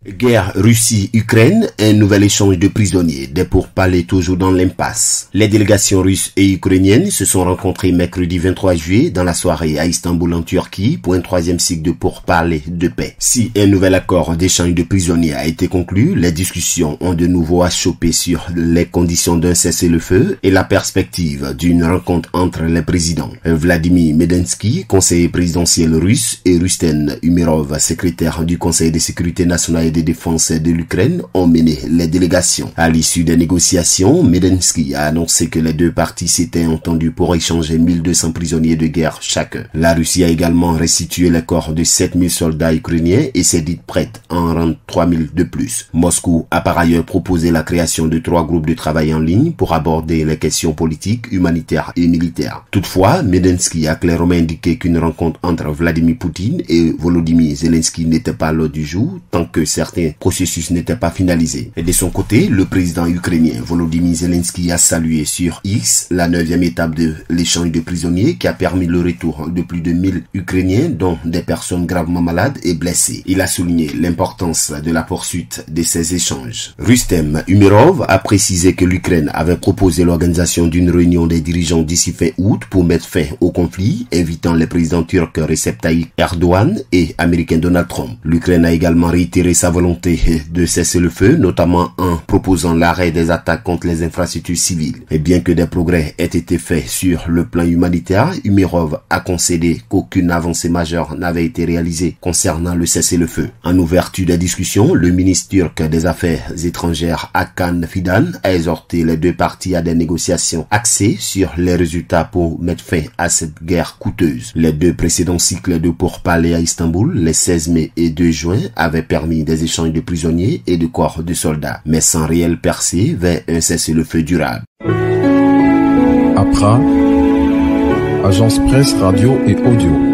Guerre Russie-Ukraine, un nouvel échange de prisonniers, des pourparlers toujours dans l'impasse. Les délégations russes et ukrainiennes se sont rencontrées mercredi 23 juillet dans la soirée à Istanbul en Turquie pour un troisième cycle de pourparlers de paix. Si un nouvel accord d'échange de prisonniers a été conclu, les discussions ont de nouveau achoppé sur les conditions d'un cessez-le-feu et la perspective d'une rencontre entre les présidents. Vladimir Medensky, conseiller présidentiel russe, et Rustem Umerov, secrétaire du Conseil de sécurité nationale de défense de l'Ukraine, ont mené les délégations. À l'issue des négociations, Medensky a annoncé que les deux parties s'étaient entendues pour échanger 1200 prisonniers de guerre chacun. La Russie a également restitué les corps de 7000 soldats ukrainiens et s'est dite prête à en rendre 3000 de plus. Moscou a par ailleurs proposé la création de 3 groupes de travail en ligne pour aborder les questions politiques, humanitaires et militaires. Toutefois, Medensky a clairement indiqué qu'une rencontre entre Vladimir Poutine et Volodymyr Zelensky n'était pas à l'ordre du jour tant que certains processus n'étaient pas finalisés. Et de son côté, le président ukrainien Volodymyr Zelensky a salué sur X la 9e étape de l'échange de prisonniers qui a permis le retour de plus de 1000 Ukrainiens, dont des personnes gravement malades et blessées. Il a souligné l'importance de la poursuite de ces échanges. Rustem Umerov a précisé que l'Ukraine avait proposé l'organisation d'une réunion des dirigeants d'ici fin août pour mettre fin au conflit, invitant les présidents turcs Recep Tayyip Erdogan et américain Donald Trump. L'Ukraine a également réitéré sa volonté de cesser le feu, notamment en proposant l'arrêt des attaques contre les infrastructures civiles. Et bien que des progrès aient été faits sur le plan humanitaire, Umerov a concédé qu'aucune avancée majeure n'avait été réalisée concernant le cessez-le-feu. En ouverture des discussions, le ministre turc des Affaires étrangères Hakan Fidan a exhorté les deux parties à des négociations axées sur les résultats pour mettre fin à cette guerre coûteuse. Les deux précédents cycles de pourparlers à Istanbul, les 16 mai et 2 juin, avaient permis des échanges de prisonniers et de corps de soldats, mais sans réelle percée vers un cessez-le-feu durable. APRA, Agence Presse Radio et Audio.